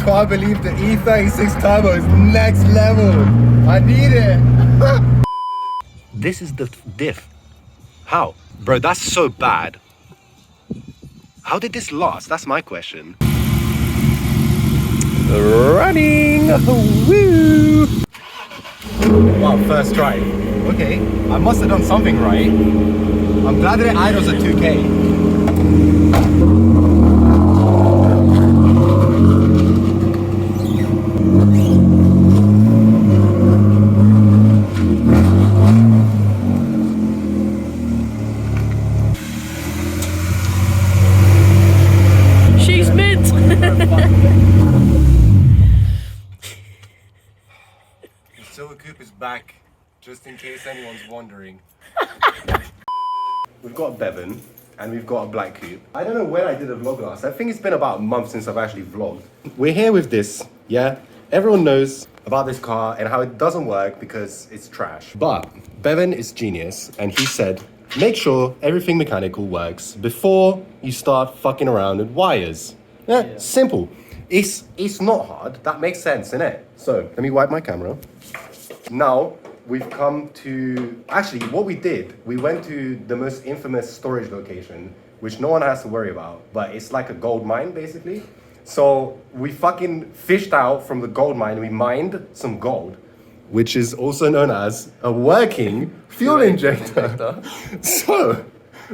can't believe the E36 turbo is next level. I need it. This is the diff. How? Bro, that's so bad. How did this last? That's my question. Running! Woo! Wow, first try. Okay, I must have done something right. I'm glad that it idles at 2K. She's mint! The Silver Coupe is back, just in case anyone's wondering. We've got Bevan, and we've got a black coupe. I don't know when I did a vlog last. I think it's been about a month since I've actually vlogged. We're here with this, yeah? Everyone knows about this car and how it doesn't work because it's trash. But Bevan is genius, and he said, make sure everything mechanical works before you start fucking around with wires. Yeah, simple. It's not hard. That makes sense, innit? So, let me wipe my camera. Now, we've come to... Actually, what we did, we went to the most infamous storage location, which no one has to worry about, but it's like a gold mine, basically. So, we fucking fished out from the gold mine, we mined some gold, which is also known as a working fuel injector. So,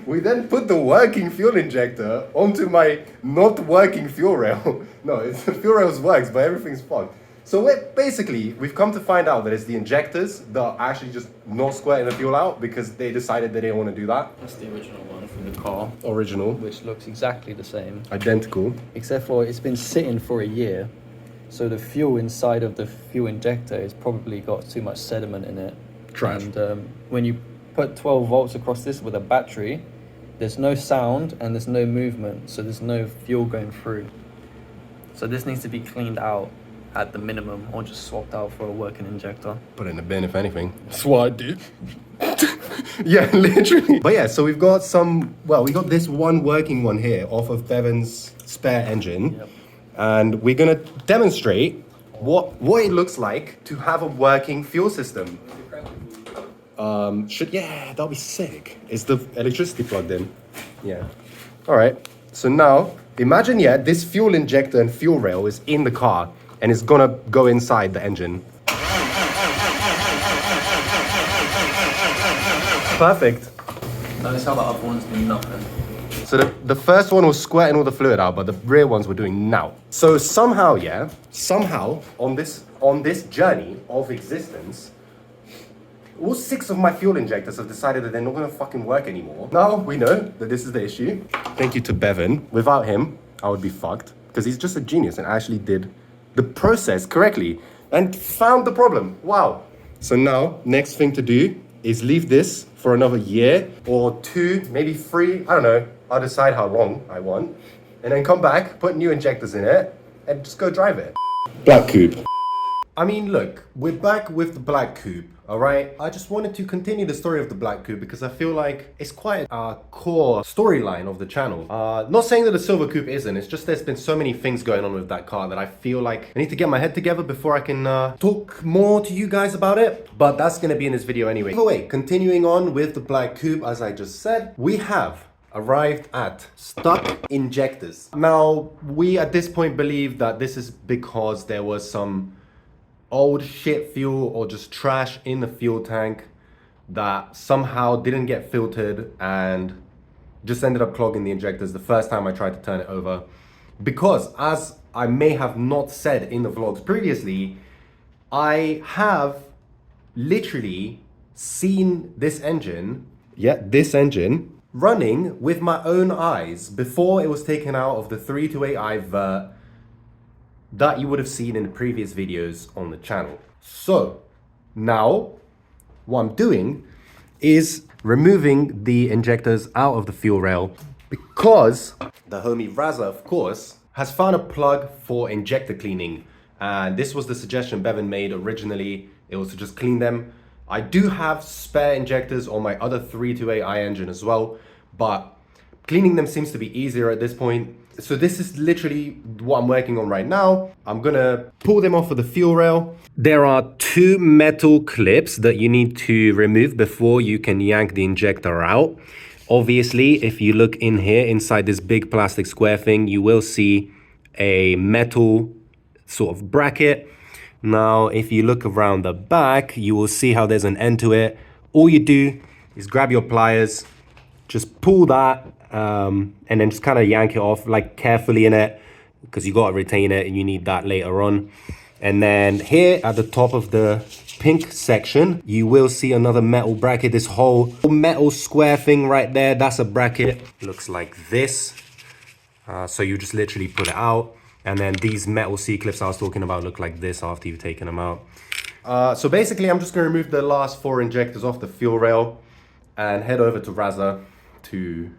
we then put the working fuel injector onto my not working fuel rail. No, the fuel rail works, but everything's fucked. So we've come to find out that it's the injectors that are actually just not squirting the fuel out because they decided they didn't want to do that. That's the original one from the car. Original. Which looks exactly the same. Identical. Except for it's been sitting for a year. So the fuel inside of the fuel injector has probably got too much sediment in it. Trash. And when you put 12 volts across this with a battery, there's no sound and there's no movement. So there's no fuel going through. So this needs to be cleaned out at the minimum or just swapped out for a working injector. Put it in the bin if anything. That's what I did. Yeah, literally. But yeah, so we've got we got this one working one here off of Bevan's spare engine. Yep. And we're gonna demonstrate what it looks like to have a working fuel system. That'll be sick. Is the electricity plugged in? Yeah. All right. So now, imagine, this fuel injector and fuel rail is in the car and it's gonna go inside the engine. Perfect. Notice how the other one's doing nothing. So the first one was squirting all the fluid out, but the rear ones were doing now. So somehow on this journey of existence, all 6 of my fuel injectors have decided that they're not gonna fucking work anymore. Now we know that this is the issue. Thank you to Bevan. Without him, I would be fucked because he's just a genius and actually did the process correctly and found the problem. Wow. So now, next thing to do is leave this for another year or 2, maybe 3, I don't know. I'll decide how long I want. And then come back, put new injectors in it, and just go drive it. Black coupe. I mean, look, we're back with the black coupe, all right? I just wanted to continue the story of the black coupe because I feel like it's quite a core storyline of the channel. Not saying that the silver coupe isn't, it's just there's been so many things going on with that car that I feel like I need to get my head together before I can talk more to you guys about it. But that's gonna be in this video anyway. Anyway, continuing on with the black coupe, as I just said, we have arrived at stuck injectors. Now, we at this point believe that this is because there was some old shit fuel or just trash in the fuel tank that somehow didn't get filtered and just ended up clogging the injectors the first time I tried to turn it over. Because, as I may have not said in the vlogs previously, I have literally seen this engine, running with my own eyes before it was taken out of the 328i Vert that you would have seen in the previous videos on the channel. So now what I'm doing is removing the injectors out of the fuel rail because the homie Raza, of course, has found a plug for injector cleaning. And this was the suggestion Bevan made originally. It was to just clean them. I do have spare injectors on my other 328i engine as well, but cleaning them seems to be easier at this point. So this is literally what I'm working on right now. I'm gonna pull them off of the fuel rail. There are 2 metal clips that you need to remove before you can yank the injector out. Obviously, if you look in here, inside this big plastic square thing, you will see a metal sort of bracket. Now, if you look around the back, you will see how there's an end to it. All you do is grab your pliers, just pull that, and then just kind of yank it off, like carefully in it, because you got to retain it and you need that later on. And then here at the top of the pink section, you will see another metal bracket. This whole metal square thing right there, that's a bracket. Looks like this. So you just literally pull it out. And then these metal C-clips I was talking about look like this after you've taken them out. So basically, I'm just going to remove the last 4 injectors off the fuel rail and head over to Raza to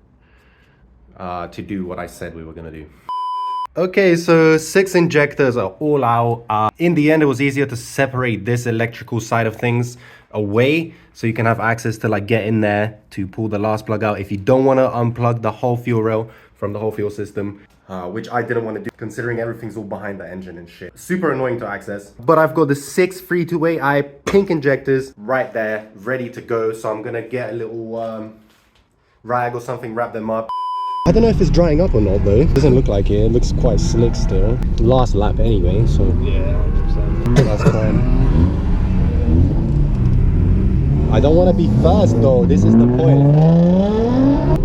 do what I said we were going to do. Okay, so 6 injectors are all out. In the end, it was easier to separate this electrical side of things away so you can have access to like get in there to pull the last plug out if you don't want to unplug the whole fuel rail from the whole fuel system, which I didn't want to do considering everything's all behind the engine and shit. Super annoying to access. But I've got the 6 328i pink injectors right there ready to go, so I'm gonna get a little rag or something, wrap them up. I don't know if it's drying up or not though. It doesn't look like it. It looks quite slick still. Last lap anyway, so yeah, 100%. That's fine. I don't want to be fast though. This is the point.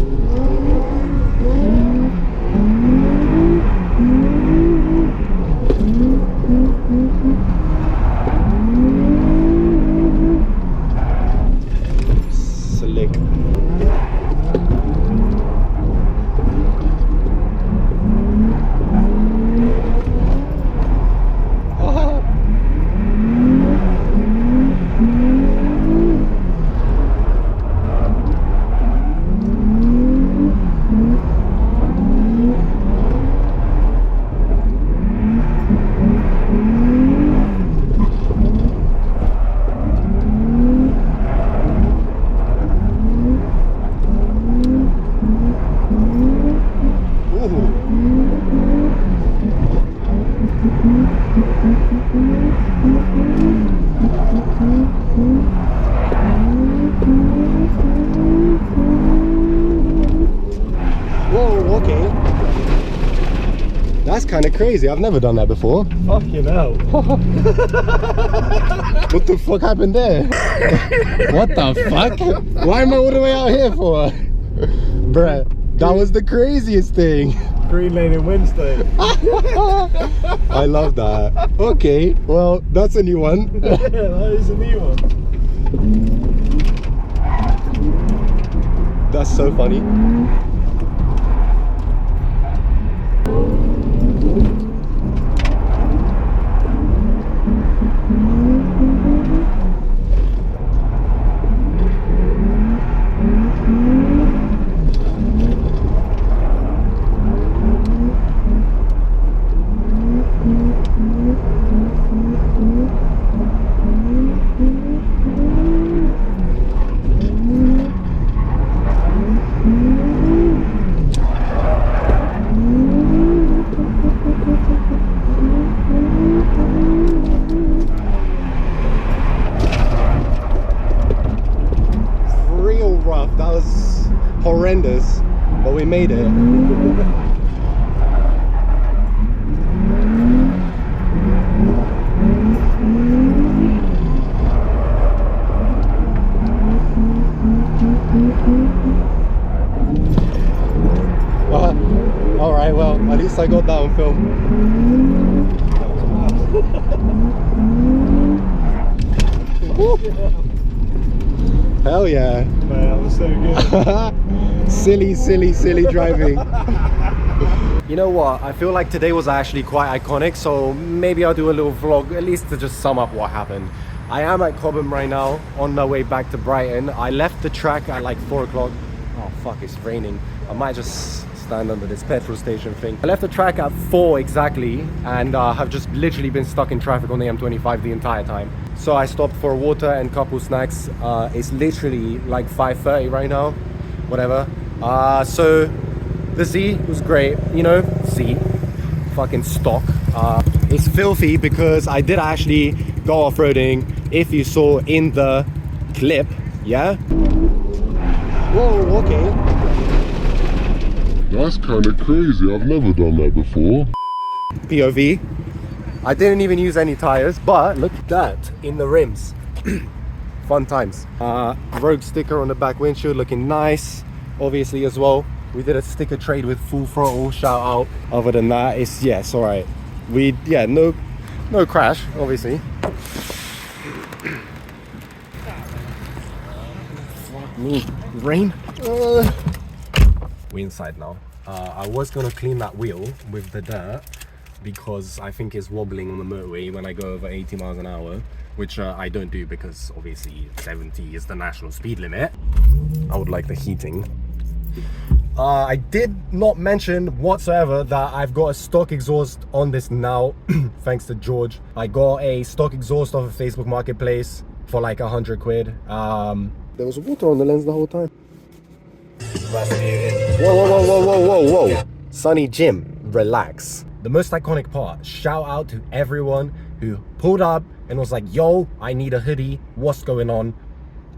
Whoa, okay. That's kind of crazy. I've never done that before. Fucking hell. What the fuck happened there? What the fuck? Why am I all the way out here for? Bruh, that was the craziest thing. Green lane in Wednesday. I love that. Okay, well, that's a new one. Yeah, that is a new one. That's so funny. That was horrendous, but we made it. Alright, well, at least I got that on film. Hell yeah. Man, that was so good. silly driving. You know what? I feel like today was actually quite iconic, so maybe I'll do a little vlog, at least to just sum up what happened. I am at Cobham right now, on my way back to Brighton. I left the track at like 4 o'clock. Oh fuck, it's raining. I might just stand under this petrol station thing. I left the track at 4 exactly, and have just literally been stuck in traffic on the M25 the entire time. So I stopped for water and couple snacks. It's literally like 5:30 right now, whatever. So The Z was great, you know, Z, fucking stock. It's filthy because I did actually go off-roading, if you saw in the clip, yeah? Whoa, okay. That's kind of crazy. I've never done that before. POV. I didn't even use any tires, but look at that in the rims. Fun times. Rogue sticker on the back windshield, looking nice. Obviously as well, we did a sticker trade with Full Throttle. Shout out. Other than that, it's all right. No crash, obviously. Fuck me, rain. We're inside now. I was gonna clean that wheel with the dirt because I think it's wobbling on the motorway when I go over 80 miles an hour, which I don't do because obviously 70 is the national speed limit. I would like the heating. I did not mention whatsoever that I've got a stock exhaust on this now, thanks to George. I got a stock exhaust off of Facebook Marketplace for like 100 quid. There was water on the lens the whole time. Whoa. Sonny Jim, relax. The most iconic part, shout out to everyone who pulled up and was like, yo, I need a hoodie, what's going on?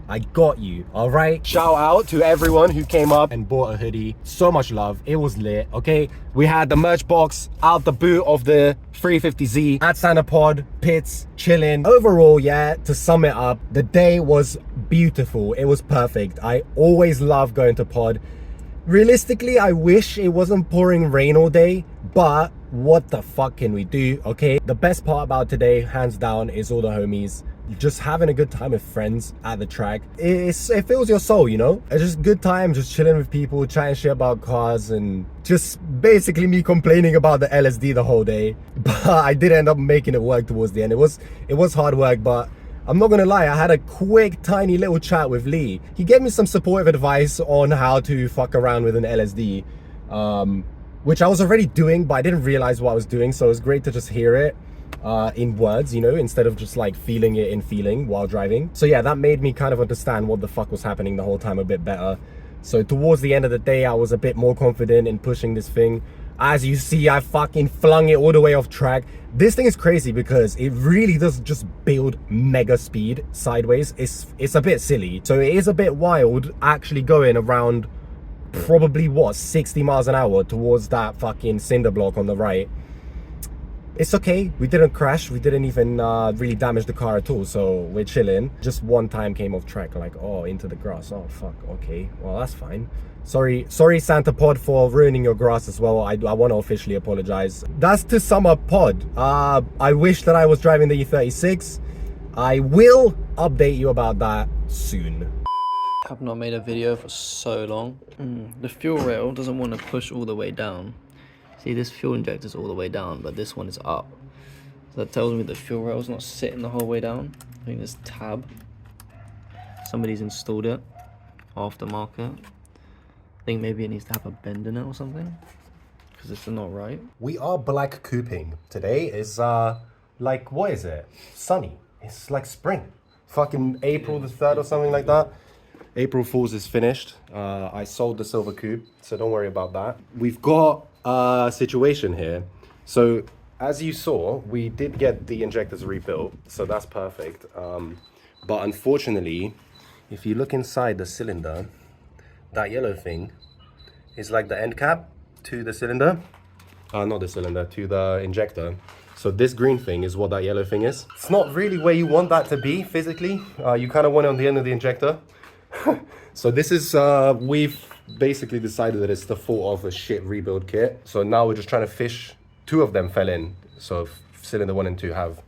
I got you, all right? Shout out to everyone who came up and bought a hoodie. So much love, it was lit, okay? We had the merch box out the boot of the 350Z at Santa Pod, pits, chilling. Overall, yeah, to sum it up, the day was beautiful. It was perfect. I always love going to pod. Realistically, I wish it wasn't pouring rain all day, but what the fuck can we do, okay? The best part about today, hands down, is all the homies. Just having a good time with friends at the track. It fills your soul, you know? It's just good time, just chilling with people, chatting shit about cars, and just basically me complaining about the LSD the whole day. But I did end up making it work towards the end. It was hard work, but I'm not gonna lie, I had a quick, tiny little chat with Lee. He gave me some supportive advice on how to fuck around with an LSD, which I was already doing, but I didn't realize what I was doing, so it was great to just hear it in words, you know, instead of just like feeling it in feeling while driving. So yeah, that made me kind of understand what the fuck was happening the whole time a bit better. So towards the end of the day, I was a bit more confident in pushing this thing. As you see, I fucking flung it all the way off track. This thing is crazy because it really does just build mega speed sideways. It's a bit silly. So it is a bit wild actually going around probably what, 60 miles an hour towards that fucking cinder block on the right. It's okay, we didn't crash, we didn't even really damage the car at all, so we're chilling. Just one time came off track, like, oh, into the grass, oh fuck, okay, well that's fine. Sorry Santa Pod for ruining your grass as well. I want to officially apologize. That's to sum up pod. I wish that I was driving the E36. I will update you about that soon. Have not made a video for so long. The fuel rail doesn't want to push all the way down. See, this fuel injector is all the way down, but this one is up. So that tells me the fuel rail is not sitting the whole way down. I think this tab, somebody's installed it, aftermarket. I think maybe it needs to have a bend in it or something, because it's not right. We are black cooping. Today is like, what is it? Sunny. It's like spring. Fucking April the 3rd or something like that. April Fool's is finished. I sold the silver coupe, so don't worry about that. We've got a situation here. So as you saw, we did get the injectors rebuilt, so that's perfect. But unfortunately, if you look inside the cylinder, that yellow thing is like the end cap to the cylinder. Not the cylinder, to the injector. So this green thing is what that yellow thing is. It's not really where you want that to be physically. You kind of want it on the end of the injector. So this is, we've basically decided that it's the fault of a shit rebuild kit. So now we're just trying to fish. 2 of them fell in. So cylinder 1 and 2 have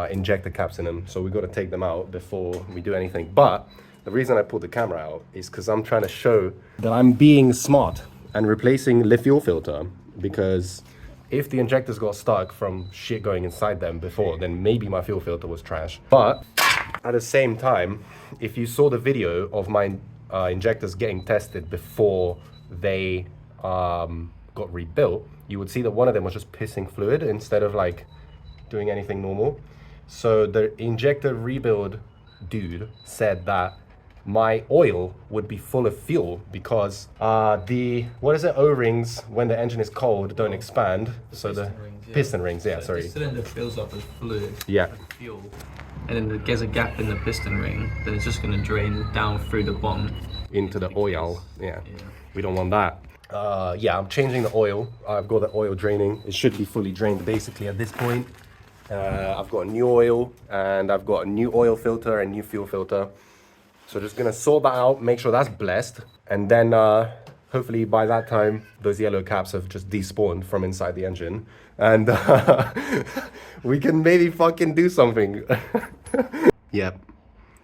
injector caps in them. So we've got to take them out before we do anything. But the reason I pulled the camera out is because I'm trying to show that I'm being smart and replacing the fuel filter, because if the injectors got stuck from shit going inside them before, then maybe my fuel filter was trash. But at the same time, if you saw the video of my injectors getting tested before they got rebuilt, you would see that one of them was just pissing fluid instead of like doing anything normal. So the injector rebuild dude said that my oil would be full of fuel because the O-rings when the engine is cold don't expand. So the piston rings, yeah, so sorry. The cylinder fills up with fluid, Yeah. with fuel, and then there's a gap in the piston ring. Then it's just going to drain down through the bottom Into the oil, yeah. We don't want that. Yeah, I'm changing the oil. I've got the oil draining. It should be fully drained basically at this point. I've got a new oil and I've got a new oil filter and new fuel filter. So just gonna sort that out, make sure that's blessed, and then hopefully by that time those yellow caps have just despawned from inside the engine, and we can maybe fucking do something. Yep.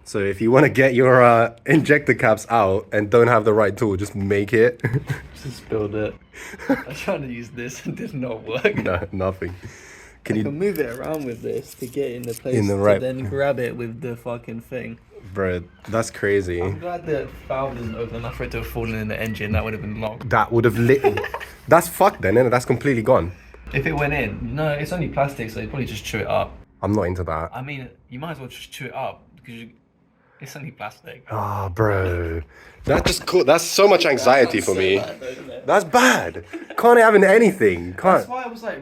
So if you want to get your injector caps out and don't have the right tool, just make it. Just spilled it. I tried to use this and did not work. No, nothing. Can I you, can move it around with this to get in the place In the right- to then grab it with the fucking thing. bro? That's crazy. I'm glad the valve didn't open enough for it to have fallen in the engine. That would have been long. That would have lit. That's fucked then, innit? That's completely gone. If it went in, no, it's only plastic, so you probably just chew it up. I'm not into that. I mean, you might as well just chew it up because it's only plastic. Ah, bro. That's so much anxiety for me. That's bad. Can't have anything. Can't. That's why I was like,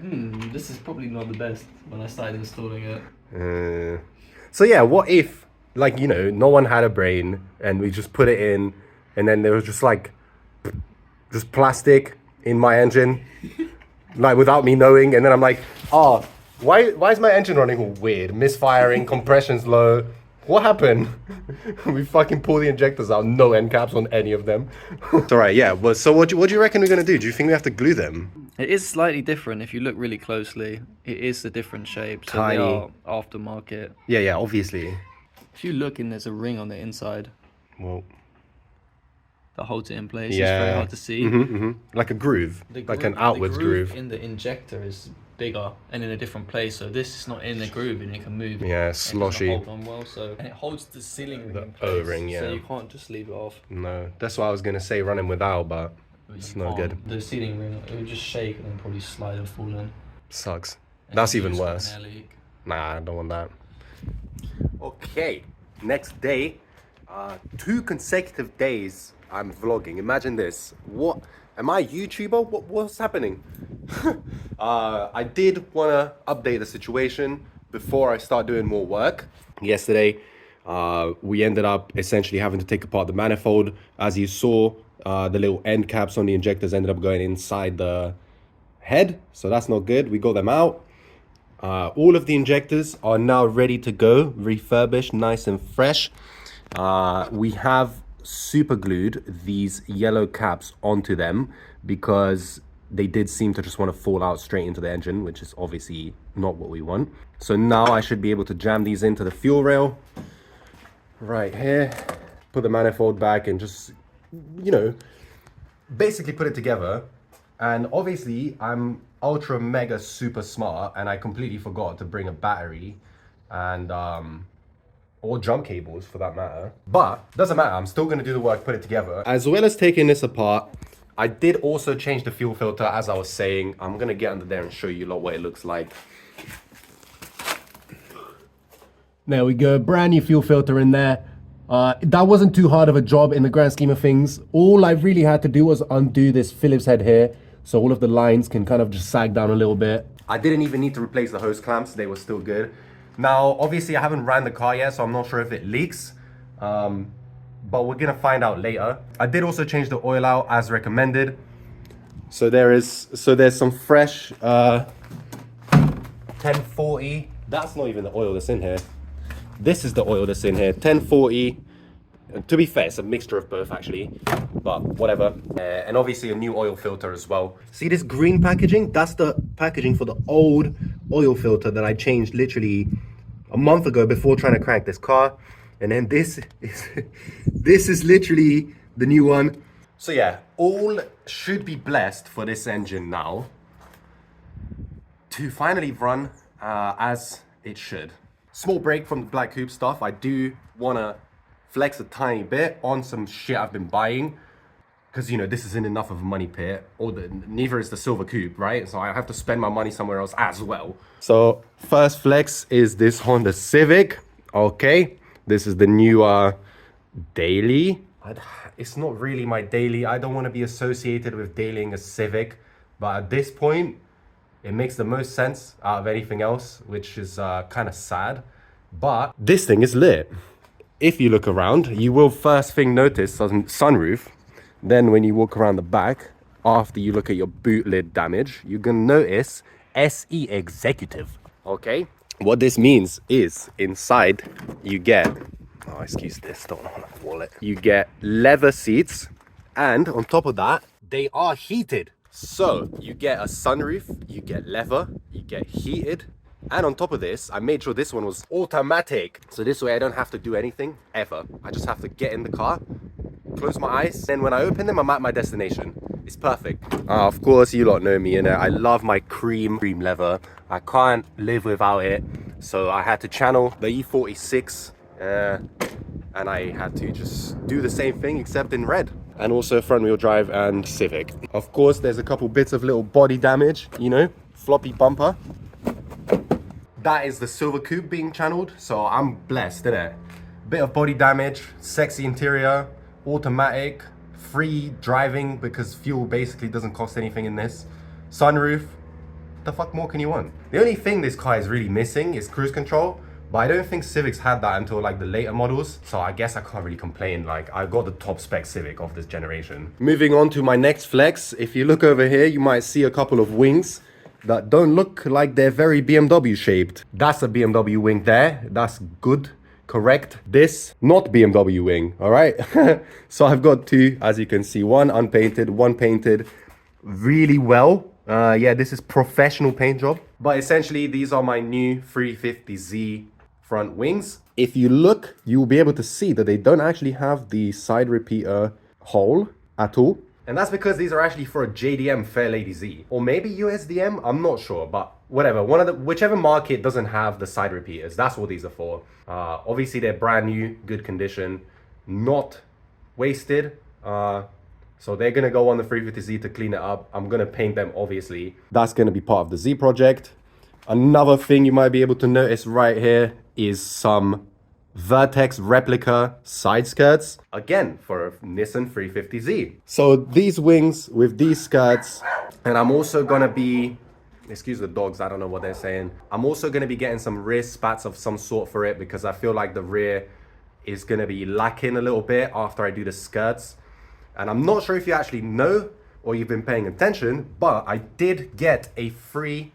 this is probably not the best when I started installing it. So yeah, what if, like, you know, no one had a brain and we just put it in and then there was just like, just plastic in my engine, like without me knowing, and then I'm like, why is my engine running all weird? Misfiring, compression's low. What happened? We fucking pull the injectors out, no end caps on any of them. It's alright, yeah. Well, so what do you reckon we're gonna do? Do you think we have to glue them? It is slightly different if you look really closely. It is a different shape, so Tiny. they are aftermarket. Yeah, obviously. If you look and there's a ring on the inside Well, that holds it in place, it's very hard to see. like a groove, like an outwards the groove. in the injector is bigger and in a different place, so this is not in the groove and it can move. Yeah, and it doesn't sloshy. hold on well, and it holds the ceiling ring in place, O-ring, yeah. so you can't just leave it off. No, that's what I was gonna say, running without, but it's You no can't. good. The ceiling ring, it would just shake and then probably slide and fall in. Sucks. And That's you even just got worse. an air leak. Nah, I don't want that. Okay, next day, 2 consecutive days I'm vlogging. Imagine this. What? Am I a YouTuber? What's happening? I did want to update the situation before I start doing more work. Yesterday, we ended up essentially having to take apart the manifold. As you saw, the little end caps on the injectors ended up going inside the head, so that's not good. We got them out. All of the injectors are now ready to go, refurbished, nice and fresh. We have super glued these yellow caps onto them because they did seem to just want to fall out straight into the engine, which is obviously not what we want. So now I should be able to jam these into the fuel rail right here, put the manifold back and just, you know, basically put it together. And obviously I'm ultra mega super smart and I completely forgot to bring a battery and or drum cables for that matter, but doesn't matter. I'm still going to do the work, put it together. As well as taking this apart, I did also change the fuel filter, as I was saying. I'm going to get under there and show you lot what it looks like. There we go, brand new fuel filter in there. That wasn't too hard of a job in the grand scheme of things. All I really had to do was undo this Phillips head here, so all of the lines can kind of just sag down a little bit. I didn't even need to replace the hose clamps, they were still good. Now, obviously I haven't ran the car yet, so I'm not sure if it leaks, but we're gonna find out later. I did also change the oil out as recommended. So there's some fresh 1040. That's not even the oil that's in here. This is the oil that's in here, 1040. And to be fair, it's a mixture of both actually, but whatever. And obviously a new oil filter as well. See this green packaging? That's the packaging for the old oil filter that I changed literally a month ago before trying to crank this car. And then this is literally the new one. So yeah, all should be blessed for this engine now to finally run as it should. Small break from the Black Coupe stuff. I do wanna flex a tiny bit on some shit I've been buying, because you know this isn't enough of a money pit, or neither is the Silver Coupe, right? So I have to spend my money somewhere else as well. So first flex is this Honda Civic. Okay, this is the new daily. It's not really my daily. I don't want to be associated with dailying a Civic, but at this point, it makes the most sense out of anything else, which is kind of sad. But this thing is lit. If you look around, you will first thing notice some sunroof. Then when you walk around the back, after you look at your boot lid damage, you're gonna notice SE Executive. Okay? What this means is inside you get, oh excuse this, don't want to fall it. You get leather seats, and on top of that, they are heated. So you get a sunroof, you get leather, you get heated, and on top of this, I made sure this one was automatic. So this way I don't have to do anything ever. I just have to get in the car, close my eyes, then when I open them, I'm at my destination. It's perfect. Of course, you lot know me, and I love my cream leather. I can't live without it. So I had to channel the E36, and I had to just do the same thing except in red. And also front wheel drive and Civic. Of course, there's a couple bits of little body damage, you know, floppy bumper. That is the silver coupe being channeled, so I'm blessed, innit? Bit of body damage, sexy interior, automatic, free driving because fuel basically doesn't cost anything in this. Sunroof, the fuck more can you want? The only thing this car is really missing is cruise control, but I don't think Civics had that until like the later models, so I guess I can't really complain. Like, I got the top spec Civic of this generation. Moving on to my next flex, if you look over here, you might see a couple of wings that don't look like they're very BMW shaped. That's a BMW wing there, that's good. Correct. This, not BMW wing, all right? So I've got two, as you can see, one unpainted, one painted really well. Yeah, this is professional paint job. But essentially, these are my new 350Z front wings. If you look, you will be able to see that they don't actually have the side repeater hole at all. And that's because these are actually for a JDM Fairlady Z. Or maybe USDM, I'm not sure, but whatever. Whichever market doesn't have the side repeaters, that's what these are for. Obviously, they're brand new, good condition, not wasted. So they're gonna go on the 350Z to clean it up. I'm gonna paint them, obviously. That's gonna be part of the Z project. Another thing you might be able to notice right here is some Vertex replica side skirts, again for a Nissan 350Z. So these wings with these skirts, and I'm also gonna be, excuse the dogs, I don't know what they're saying. I'm also gonna be getting some rear spats of some sort for it because I feel like the rear is gonna be lacking a little bit after I do the skirts. And I'm not sure if you actually know or you've been paying attention, but I did get a free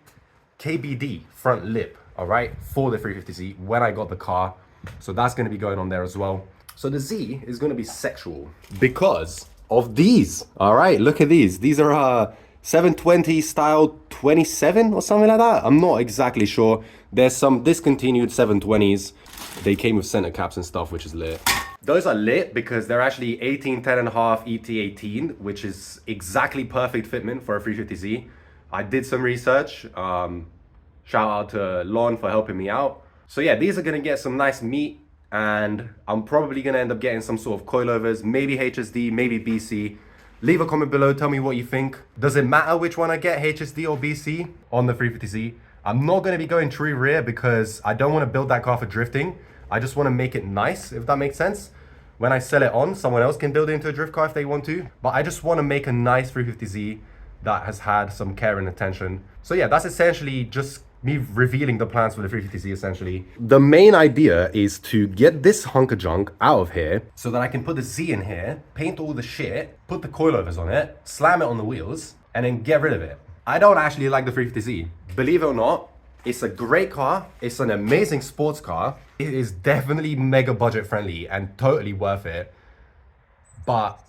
KBD front lip, all right, for the 350Z when I got the car. So that's going to be going on there as well. So the Z is going to be sexual because of these. All right, look at these. These are 720 style 27 or something like that. I'm not exactly sure. There's some discontinued 720s. They came with center caps and stuff, which is lit. Those are lit because they're actually 18, 10.5 ET18, which is exactly perfect fitment for a 350Z. I did some research. Shout out to Lon for helping me out. So yeah, these are gonna get some nice meat, and I'm probably gonna end up getting some sort of coilovers, maybe HSD, maybe BC. Leave a comment below, tell me what you think. Does it matter which one I get, HSD or BC on the 350Z? I'm not gonna be going true rear because I don't wanna build that car for drifting. I just wanna make it nice, if that makes sense. When I sell it on, someone else can build it into a drift car if they want to. But I just wanna make a nice 350Z that has had some care and attention. So yeah, that's essentially just me revealing the plans for the 350Z essentially. The main idea is to get this hunk of junk out of here so that I can put the Z in here, paint all the shit, put the coilovers on it, slam it on the wheels, and then get rid of it. I don't actually like the 350Z. Believe it or not, it's a great car. It's an amazing sports car. It is definitely mega budget friendly and totally worth it. But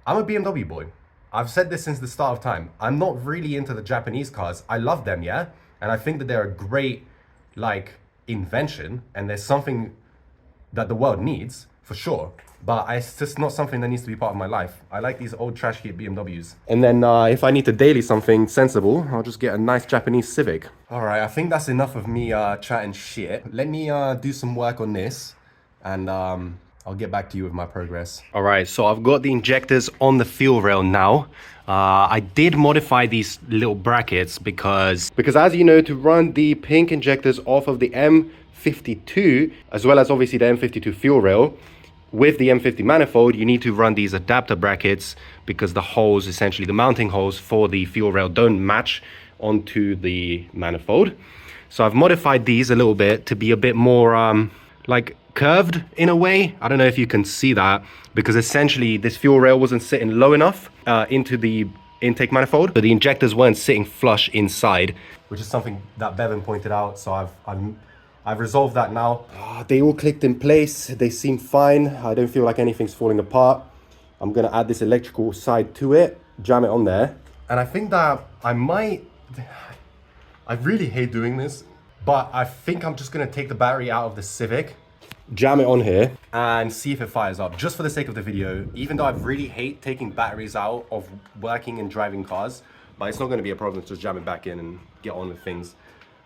I'm a BMW boy. I've said this since the start of time. I'm not really into the Japanese cars. I love them, yeah? And I think that they're a great, like, invention. And there's something that the world needs, for sure. But it's just not something that needs to be part of my life. I like these old trash heap BMWs. And then if I need to daily something sensible, I'll just get a nice Japanese Civic. All right, I think that's enough of me chatting shit. Let me do some work on this, and I'll get back to you with my progress. All right, so I've got the injectors on the fuel rail now. I did modify these little brackets because as you know, to run the pink injectors off of the M52, as well as obviously the M52 fuel rail, with the M50 manifold, you need to run these adapter brackets because the holes, essentially the mounting holes for the fuel rail, don't match onto the manifold. So I've modified these a little bit to be a bit more like curved in a way. I don't know if you can see that, because essentially this fuel rail wasn't sitting low enough into the intake manifold, but the injectors weren't sitting flush inside, which is something that Bevan pointed out. So I've resolved that now. They all clicked in place. They seem fine. I don't feel like anything's falling apart. I'm gonna add this electrical side to it, jam it on there. And I think that I really hate doing this, but I think I'm just gonna take the battery out of the Civic, jam it on here, and see if it fires up, just for the sake of the video. Even though I really hate taking batteries out of working and driving cars, but it's not gonna be a problem to just jam it back in and get on with things.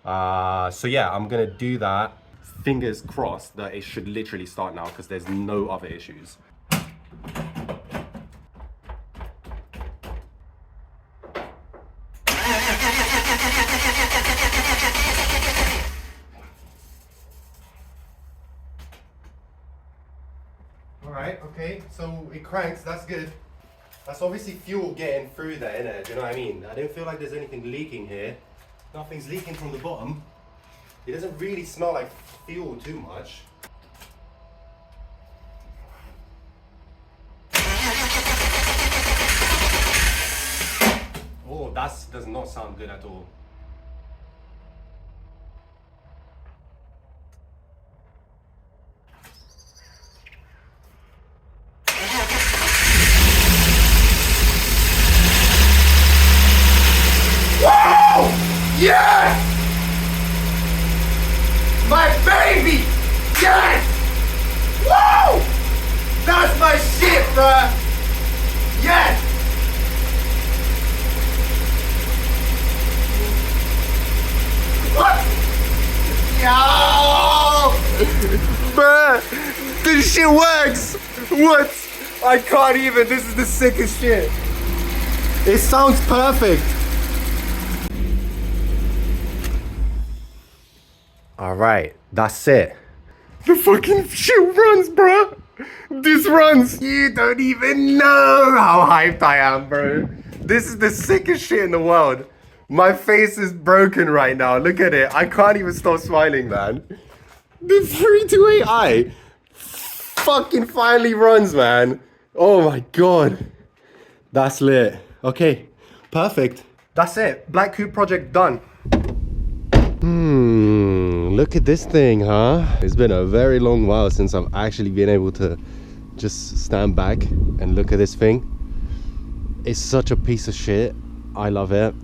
So yeah, I'm gonna do that. Fingers crossed that it should literally start now, because there's no other issues. Alright, okay, so it cranks, that's good. That's obviously fuel getting through there, innit? Do you know what I mean? I don't feel like there's anything leaking here. Nothing's leaking from the bottom. It doesn't really smell like fuel too much. Oh, that does not sound good at all. Yes! My baby! Yes! Woo! That's my shit, bruh! Yes! What? Yo! Bruh! This shit works! What? I can't even, this is the sickest shit. It sounds perfect. Alright, that's it. The fucking shit runs, bro. This runs. You don't even know how hyped I am, bro. This is the sickest shit in the world. My face is broken right now. Look at it. I can't even stop smiling, man. The 328i fucking finally runs, man. Oh my god. That's lit. Okay, perfect. That's it. Black Coupe project done. Look at this thing, huh? It's been a very long while since I've actually been able to just stand back and look at this thing. It's such a piece of shit. I love it.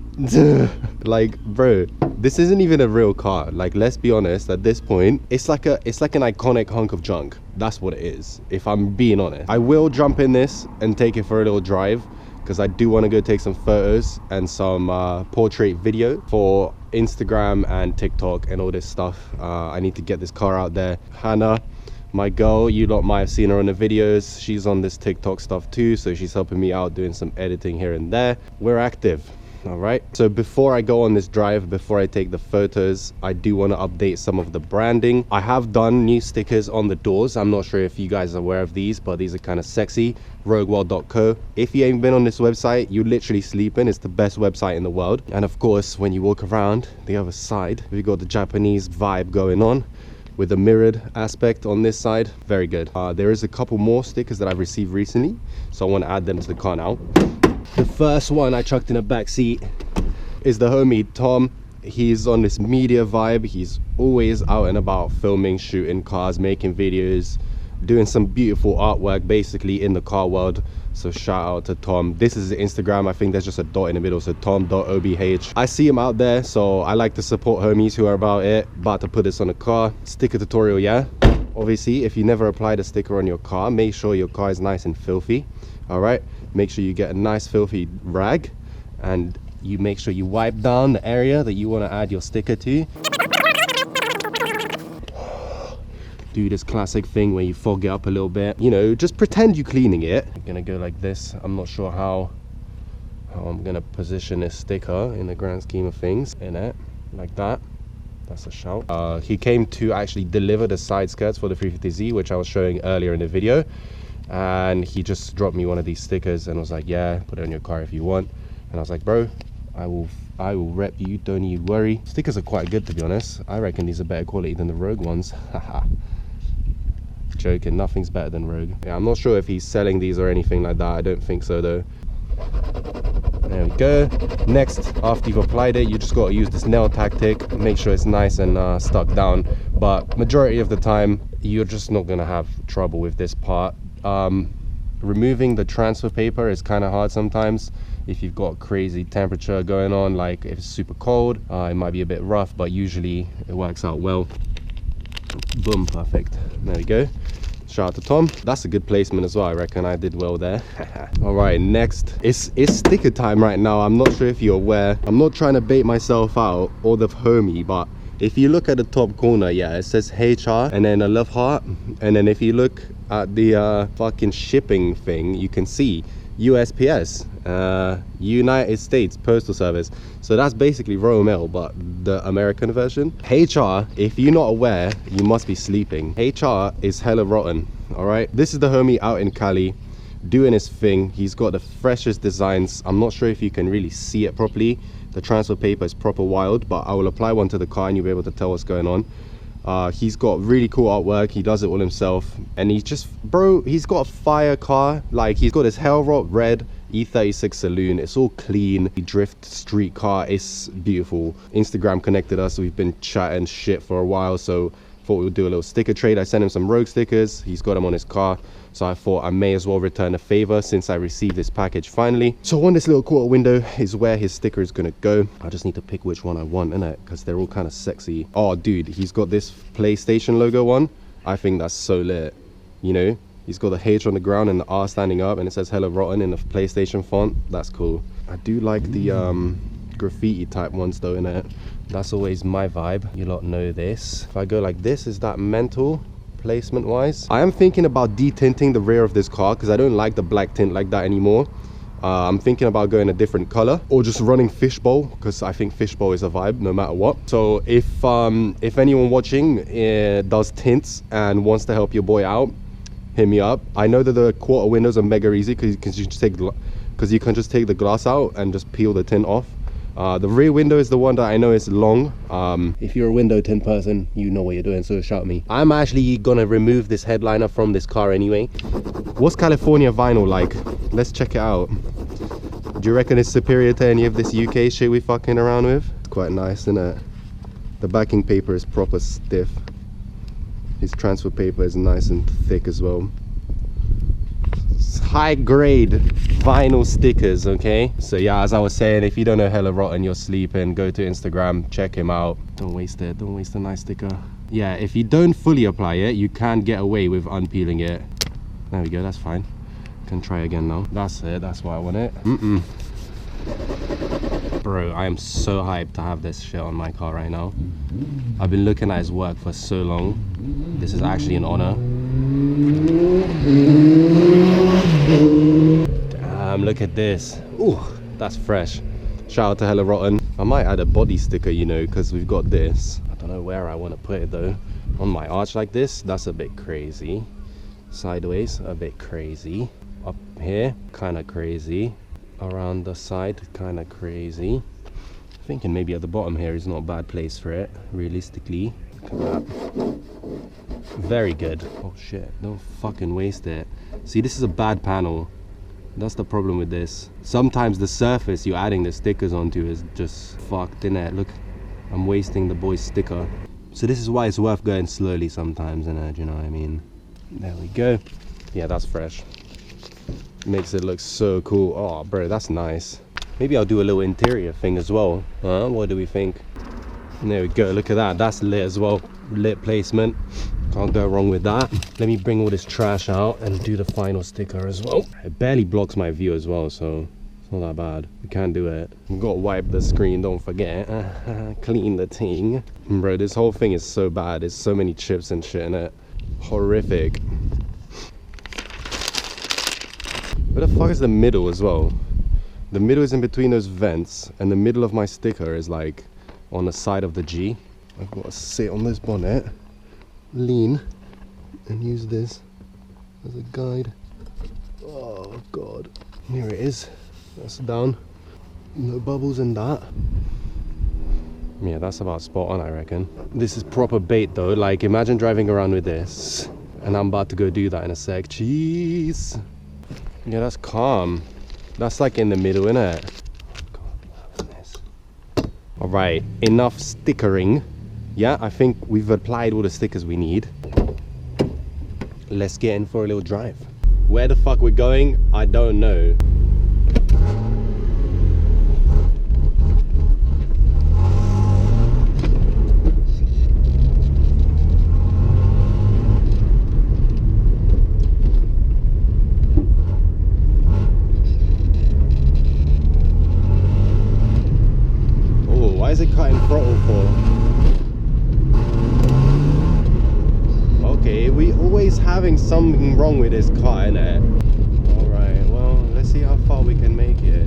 Like, bro, this isn't even a real car. Like, let's be honest, at this point, it's like an iconic hunk of junk. That's what it is, if I'm being honest. I will jump in this and take it for a little drive, because I do want to go take some photos and some portrait video for Instagram and TikTok and all this stuff. I need to get this car out there. Hannah, my girl, you lot might have seen her on the videos. She's on this TikTok stuff too, so she's helping me out doing some editing here and there. We're active. All right, so before I go on this drive, before I take the photos, I do want to update some of the branding. I have done new stickers on the doors. I'm not sure if you guys are aware of these, but these are kind of sexy. rogueworld.co. If you ain't been on this website, you literally sleeping. It's the best website in the world. And of course, when you walk around the other side, we got the Japanese vibe going on with a mirrored aspect on this side. Very good. There is a couple more stickers that I've received recently, so I want to add them to the car now. The first one I chucked in the back seat is the homie Tom. He's on this media vibe. He's always out and about filming, shooting cars, making videos, doing some beautiful artwork basically in the car world. So shout out to Tom. This is his Instagram. I think there's just a dot in the middle, so tom.obh. I see him out there, so I like to support homies who are about to put this on a car. Sticker tutorial, yeah? Obviously, if you never applied a sticker on your car, make sure your car is nice and filthy. All right, make sure you get a nice filthy rag, and you make sure you wipe down the area that you want to add your sticker to. Do this classic thing where you fog it up a little bit, you know, just pretend you're cleaning it. I'm gonna go like this. I'm not sure how I'm gonna position this sticker in the grand scheme of things. In it, like that. That's a shout. He came to actually deliver the side skirts for the 350Z, which I was showing earlier in the video. And he just dropped me one of these stickers and was like, yeah, put it on your car if you want. And I was like, bro, I will rep you, don't you worry. Stickers are quite good, to be honest. I reckon these are better quality than the Rogue ones. Haha. Joking, nothing's better than Rogue. Yeah, I'm not sure if he's selling these or anything like that. I don't think so though. There we go. Next, after you've applied it, you just got to use this nail tactic, make sure it's nice and stuck down. But majority of the time, you're just not going to have trouble with this part. Removing the transfer paper is kind of hard sometimes if you've got crazy temperature going on, like if it's super cold, it might be a bit rough, but usually it works out well. Boom, perfect. There we go. Shout out to Tom. That's a good placement as well. I reckon I did well there. All right, next. It's sticker time right now. I'm not sure if you're aware. I'm not trying to bait myself out or the homie, but if you look at the top corner, yeah, it says HR and then a love heart. And then if you look at the fucking shipping thing, you can see USPS, United States Postal Service. So that's basically Royal Mail, but the American version. HR, if you're not aware, you must be sleeping. HR is hella rotten, all right? This is the homie out in Cali doing his thing. He's got the freshest designs. I'm not sure if you can really see it properly. The transfer paper is proper wild, but I will apply one to the car and you'll be able to tell what's going on. He's got really cool artwork. He does it all himself, and he's just, bro, he's got a fire car. Like, he's got his Hellrot red E36 saloon. It's all clean. He drift street car. It's beautiful. Instagram connected us. We've been chatting shit for a while, so thought we would do a little sticker trade. I sent him some Rogue stickers. He's got them on his car, so I thought I may as well return a favor since I received this package finally. So on this little quarter window is where his sticker is gonna go. I just need to pick which one I want, innit? Because they're all kind of sexy. Oh dude, he's got this PlayStation logo one. I think that's so lit, you know? He's got the H on the ground and the R standing up, and it says hella rotten in the PlayStation font. That's cool. I do like the graffiti type ones though, innit? That's always my vibe. You lot know this. If I go like this, is that mental placement wise? I am thinking about detinting the rear of this car because I don't like the black tint like that anymore. I'm thinking about going a different color or just running fishbowl, because I think fishbowl is a vibe no matter what. So if anyone watching does tints and wants to help your boy out, hit me up. I know that the quarter windows are mega easy because you can just take the glass out and just peel the tint off. The rear window is the one that I know is long. If you're a window tint person, you know what you're doing, so shout me. I'm actually gonna remove this headliner from this car anyway. What's California vinyl like? Let's check it out. Do you reckon it's superior to any of this UK shit we fucking around with? It's quite nice, isn't it? The backing paper is proper stiff. His transfer paper is nice and thick as well. High grade vinyl stickers, okay? So yeah, as I was saying, if you don't know hella rotten, you're sleeping, go to Instagram, check him out. Don't waste it, don't waste a nice sticker. Yeah, if you don't fully apply it, you can get away with unpeeling it. There we go, that's fine. Can try again now. That's it, that's why I want it. Bro, I am so hyped to have this shit on my car right now. I've been looking at his work for so long. This is actually an honor. Damn, look at this. Ooh, that's fresh. Shout out to Hella Rotten. I might add a body sticker, you know, because we've got this. I don't know where I want to put it though. On my arch like this, that's a bit crazy. Sideways, a bit crazy. Up here, kind of crazy. Around the side, kind of crazy. Thinking maybe at the bottom here is not a bad place for it, realistically. Look at that. Very good. Oh shit, don't fucking waste it. See, this is a bad panel. That's the problem with this. Sometimes the surface you're adding the stickers onto is just fucked, innit? Look, I'm wasting the boy's sticker. So this is why it's worth going slowly sometimes, innit? You know what I mean? There we go. Yeah, that's fresh. Makes it look so cool. Oh bro, that's nice. Maybe I'll do a little interior thing as well. What do we think? There we go, look at that. That's lit as well. Lit placement, can't go wrong with that. Let me bring all this trash out and do the final sticker as well. It barely blocks my view as well, so it's not that bad. We can do it. We've got to wipe the screen, don't forget. Clean the thing. Bro, this whole thing is so bad. There's so many chips and shit in it. Horrific. Where the fuck is the middle as well? The middle is in between those vents, and the middle of my sticker is like on the side of the G. I've got to sit on this bonnet, lean, and use this as a guide. Oh god. Here it is. That's down. No bubbles in that. Yeah, that's about spot on, I reckon. This is proper bait though. Like, imagine driving around with this. And I'm about to go do that in a sec. Jeez. Yeah, that's calm. That's like in the middle, innit? Alright, enough stickering. Yeah, I think we've applied all the stickers we need. Let's get in for a little drive. Where the fuck we're going, I don't know. Oh, why is it cutting throttle for? Okay, we always having something wrong with this car, innit? Alright, well, let's see how far we can make it.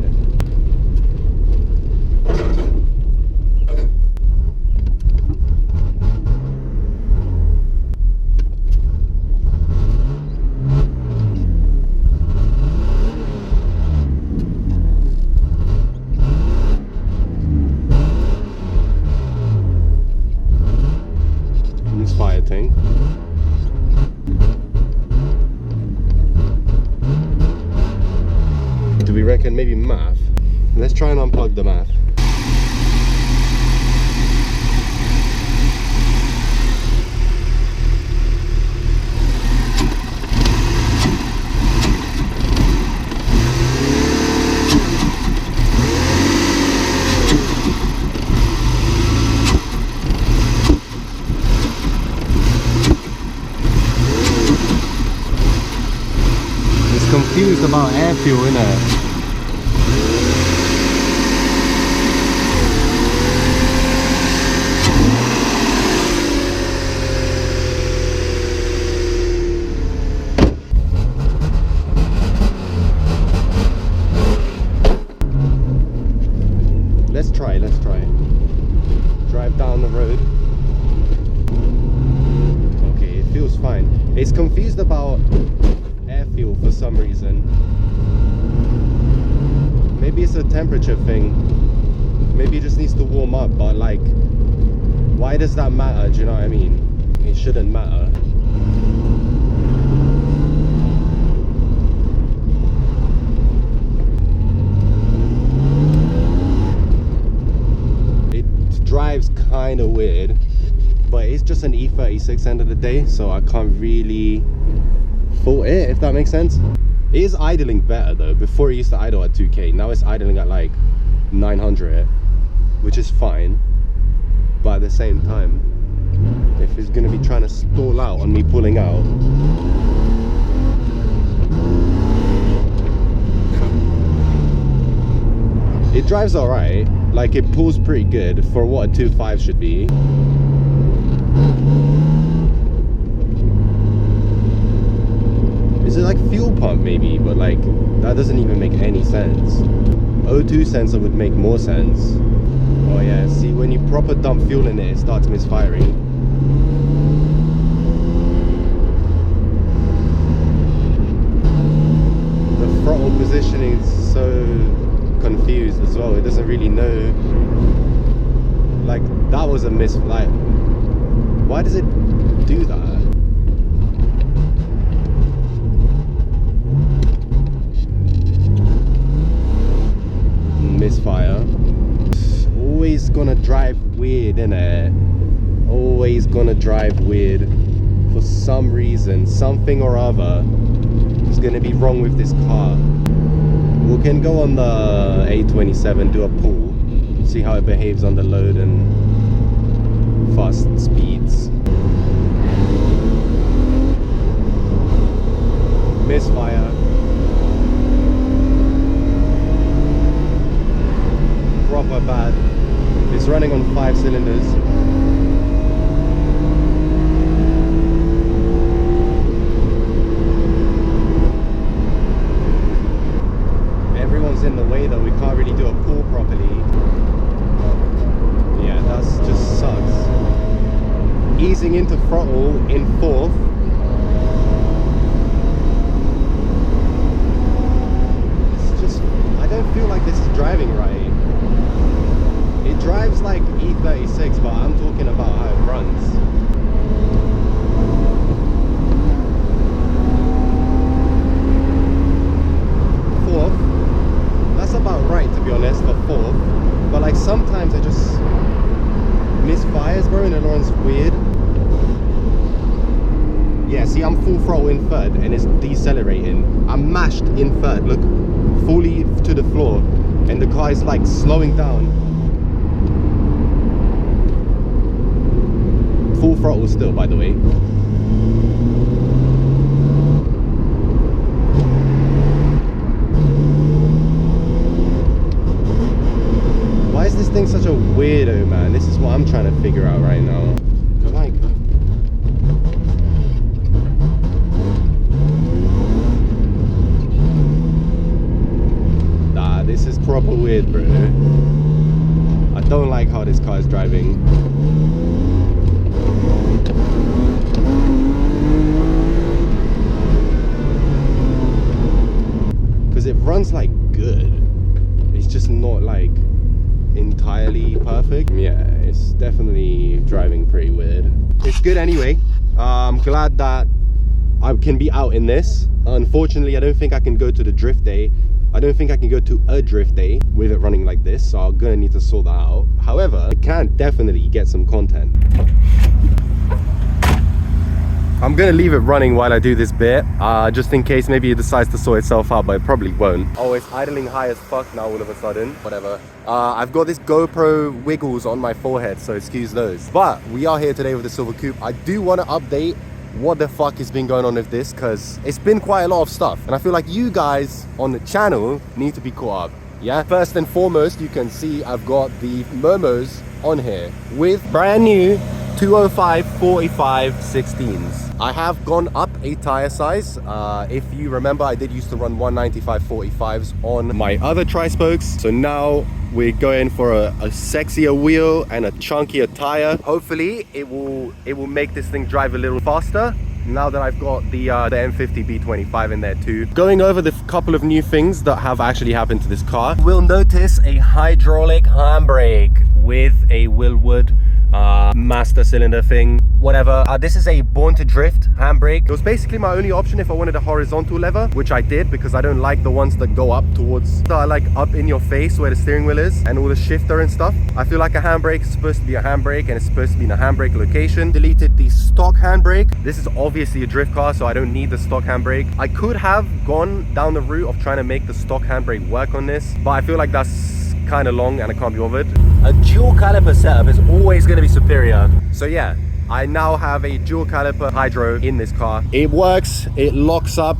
This fire thing. Do we reckon maybe math? Let's try and unplug the math. It's confused about air fuel, innit? Let's try. Drive down the road. Okay, it feels fine. It's confused about air fuel for some reason. Maybe it's a temperature thing. Maybe it just needs to warm up, but like, why does that matter? Do you know what I mean? It shouldn't matter. Drives kind of weird, but it's just an E36 end of the day, so I can't really fault it, if that makes sense. It is idling better though. Before it used to idle at 2k, now it's idling at like 900, which is fine, but at the same time, if it's gonna be trying to stall out on me pulling out, it drives alright. Like, it pulls pretty good for what a 2.5 should be. Is it like fuel pump maybe? But like, that doesn't even make any sense. O2 sensor would make more sense. Oh yeah, see, when you proper dump fuel in it, it starts misfiring. The throttle positioning is so confused as well. It doesn't really know. Like, that was a miss. Like, why does it do that? Misfire. Always gonna drive weird, innit? Always gonna drive weird for some reason. Something or other is gonna be wrong with this car. We can go on the A27, do a pull, see how it behaves under load and fast speeds. Misfire. Proper bad. It's running on 5 cylinders. In the way that we can't really do a pull properly. Yeah, that's just sucks. throttle in third and it's decelerating. I'm mashed in third, look, fully to the floor, and the car is like slowing down. Full throttle still, by the way. Why is this thing such a weirdo, man? This is what I'm trying to figure out right now. Like, nah, this is proper weird, bro. I don't like how this car is driving. Because it runs like good. It's just not like entirely perfect. Yeah, it's definitely driving pretty weird. It's good anyway. I'm glad that I can be out in this. Unfortunately, I don't think I can go to the drift day. I don't think I can go to a drift day with it running like this, so I'm gonna need to sort that out. However, I can definitely get some content. I'm gonna leave it running while I do this bit, just in case maybe it decides to sort itself out, but it probably won't. Oh, it's idling high as fuck now all of a sudden. Whatever. I've got this GoPro wiggles on my forehead, so excuse those. But we are here today with the Silver Coupe. I do want to update what the fuck has been going on with this, because it's been quite a lot of stuff. And I feel like you guys on the channel need to be caught up. Yeah, first and foremost, you can see I've got the Momos on here with brand new 205 45 16s. I have gone up a tire size. If you remember, I did used to run 195 45s on my other tri-spokes. So now we're going for a sexier wheel and a chunkier tire. Hopefully it will make this thing drive a little faster now that I've got the M50 B25 in there too. Going over the couple of new things that have actually happened to this car. We'll notice a hydraulic handbrake with a Willwood master cylinder thing, whatever. This is a Born to Drift handbrake. It was basically my only option if I wanted a horizontal lever, which I did because I don't like the ones that go up towards, that are like up in your face where the steering wheel is and all the shifter and stuff. I feel like a handbrake is supposed to be a handbrake and it's supposed to be in a handbrake location. Deleted the stock handbrake. This is obviously a drift car, so I don't need the stock handbrake. I could have gone down the route of trying to make the stock handbrake work on this, but I feel like that's kind of long and I can't be bothered. A dual caliper setup is always going to be superior. So yeah, I now have a dual caliper hydro in this car. It works, it locks up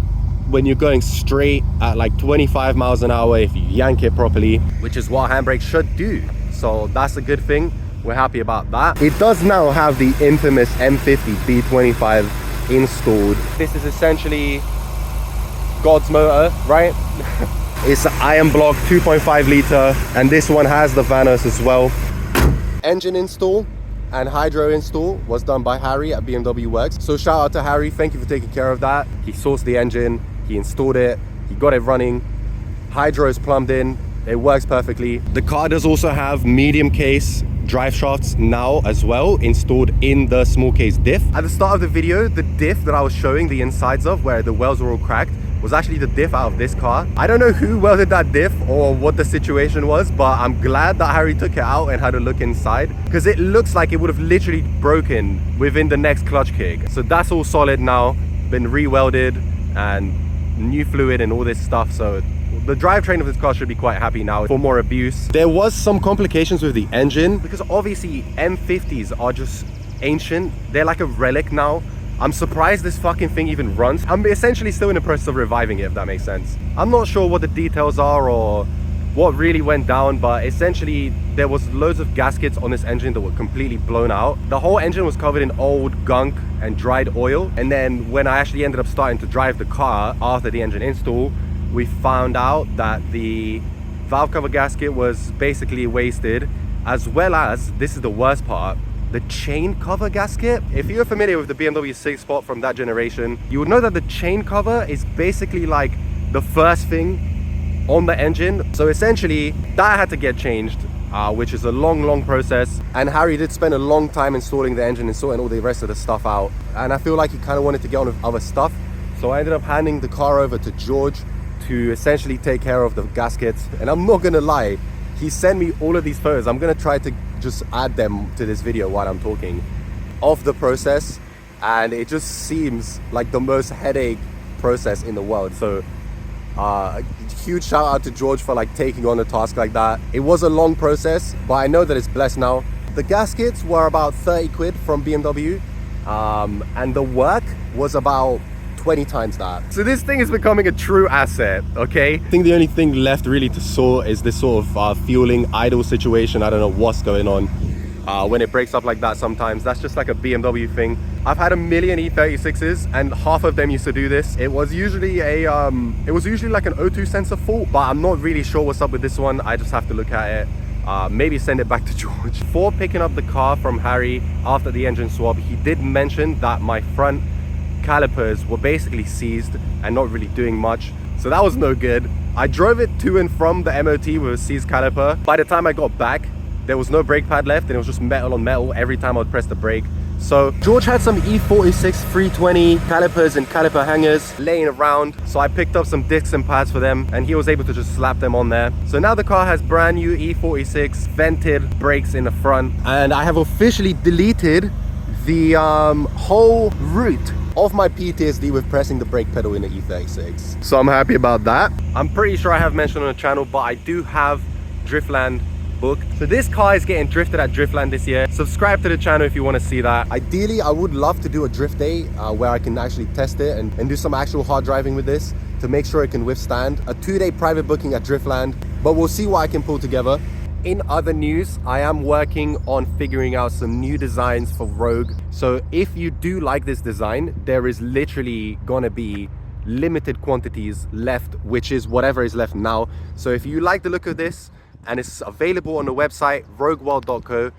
when you're going straight at like 25 miles an hour if you yank it properly, which is what handbrake should do. So that's a good thing. We're happy about that. It does now have the infamous M50 B25 installed. This is essentially God's motor, right? It's an iron block 2.5 liter, and this one has the Vanos as well. Engine install and hydro install was done by Harry at BMW Works. So shout out to Harry, thank you for taking care of that. He sourced the engine, he installed it, he got it running. Hydro is plumbed in, it works perfectly. The car does also have medium case drive shafts now as well, installed in the small case diff. At the start of the video, the diff that I was showing the insides of, where the welds were all cracked, was actually the diff out of this car. I don't know who welded that diff or what the situation was, but I'm glad that Harry took it out and had a look inside, because it looks like it would have literally broken within the next clutch kick. So that's all solid now, been re-welded and new fluid and all this stuff. So the drivetrain of this car should be quite happy now for more abuse. There was some complications with the engine, because obviously M50s are just ancient. They're like a relic now. I'm surprised this fucking thing even runs. I'm essentially still in the process of reviving it, if that makes sense. I'm not sure what the details are or what really went down, but essentially there was loads of gaskets on this engine that were completely blown out. The whole engine was covered in old gunk and dried oil. And then when I actually ended up starting to drive the car after the engine install, we found out that the valve cover gasket was basically wasted, as well as, this is the worst part, the chain cover gasket. If you're familiar with the BMW 6 Spot from that generation, you would know that the chain cover is basically like the first thing on the engine. So essentially that had to get changed, which is a long process. And Harry did spend a long time installing the engine and sorting all the rest of the stuff out. And I feel like he kind of wanted to get on with other stuff. So I ended up handing the car over to George to essentially take care of the gaskets. And I'm not gonna lie, he sent me all of these photos. I'm gonna try to just add them to this video while I'm talking of the process. and it just seems like the most headache process in the world. So huge shout out to George for like taking on a task like that. It was a long process, but I know that it's blessed now. The gaskets were about 30 quid from BMW, and the work was about 20 times that. So this thing is becoming a true asset, okay? I think the only thing left really to sort is this sort of fueling idle situation. I don't know what's going on when it breaks up like that sometimes. That's just like a BMW thing. I've had a million E36s and half of them used to do this. It was usually like an O2 sensor fault, but I'm not really sure what's up with this one. I just have to look at it. Maybe send it back to George. Before picking up the car from Harry after the engine swap, he did mention that my front calipers were basically seized and not really doing much, so that was no good. I drove it to and from the MOT with a seized caliper. By the time I got back, there was no brake pad left and it was just metal on metal every time I would press the brake. So George had some E36 320 calipers and caliper hangers laying around, so I picked up some discs and pads for them and he was able to just slap them on there. So now the car has brand new E46 vented brakes in the front, and I have officially deleted the whole route of my PTSD with pressing the brake pedal in the E36. So I'm happy about that. I'm pretty sure I have mentioned on the channel, but I do have Driftland booked. So this car is getting drifted at Driftland this year. Subscribe to the channel if you want to see that. Ideally, I would love to do a drift day where I can actually test it and do some actual hard driving with this to make sure it can withstand a 2-day private booking at Driftland, but we'll see what I can pull together. In other news, I am working on figuring out some new designs for Rogue. So if you do like this design, there is literally gonna be limited quantities left, which is whatever is left now. So if you like the look of this and it's available on the website rogueworld.co,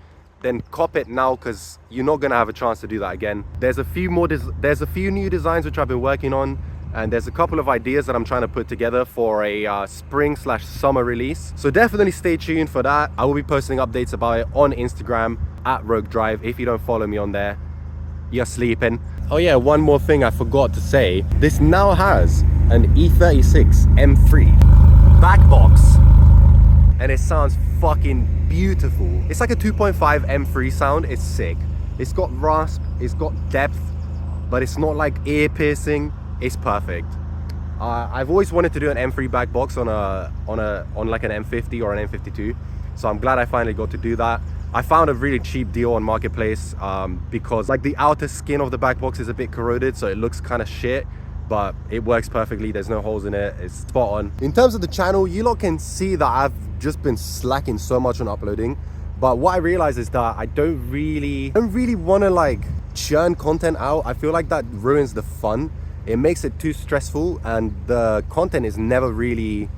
then cop it now, because you're not gonna have a chance to do that again. There's a few new designs which I've been working on, and there's a couple of ideas that I'm trying to put together for a spring/summer release. So definitely stay tuned for that. I will be posting updates about it on Instagram at Rogue Drive. If you don't follow me on there, you're sleeping. Oh yeah, one more thing I forgot to say. This now has an E36 M3 back box, and it sounds fucking beautiful. It's like a 2.5 M3 sound. It's sick. It's got rasp, it's got depth, but it's not like ear piercing. It's perfect. I've always wanted to do an M3 back box on like an M50 or an M52, so I'm glad I finally got to do that. I found a really cheap deal on Marketplace because like the outer skin of the back box is a bit corroded, so it looks kind of shit, but it works perfectly. There's no holes in it. It's spot on. In terms of the channel, you lot can see that I've just been slacking so much on uploading, but what I realized is that I don't really want to like churn content out. I feel like that ruins the fun. It makes it too stressful, and the content is never really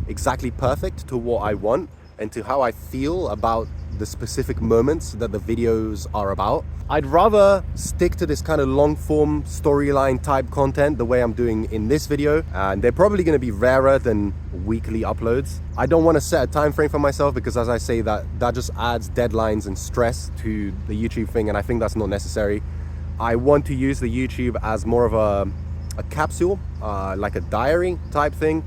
exactly perfect to what I want and to how I feel about the specific moments that the videos are about. I'd rather stick to this kind of long form storyline type content the way I'm doing in this video, and they're probably going to be rarer than weekly uploads. I don't want to set a time frame for myself, because as I say, that just adds deadlines and stress to the YouTube thing, and I think that's not necessary. I want to use the YouTube as more of a capsule, like a diary type thing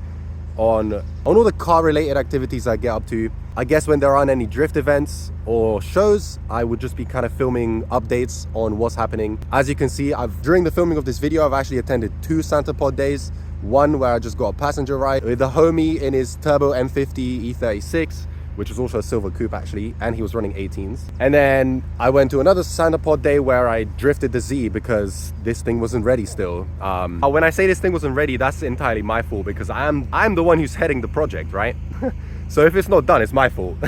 on all the car related activities I get up to. I guess when there aren't any drift events or shows, I would just be kind of filming updates on what's happening. As you can see, during the filming of this video, I've actually attended 2 Santa Pod days. One where I just got a passenger ride with a homie in his turbo M50 E36, which was also a silver coupe actually, and he was running 18s. And then I went to another Santa Pod day where I drifted the Z because this thing wasn't ready still. When I say this thing wasn't ready, that's entirely my fault, because I'm the one who's heading the project, right? So if it's not done, it's my fault.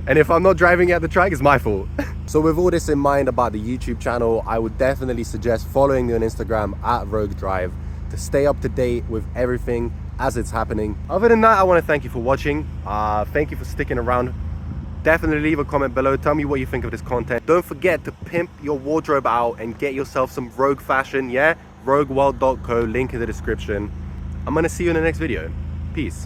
And if I'm not driving at the track, it's my fault. So with all this in mind about the YouTube channel, I would definitely suggest following me on Instagram at Rogue Drive to stay up to date with everything as it's happening. Other than that, I want to thank you for watching. Thank you for sticking around. Definitely leave a comment below. Tell me what you think of this content. Don't forget to pimp your wardrobe out and get yourself some Rogue fashion, yeah? rogueworld.co, link in the description. I'm gonna see you in the next video. Peace.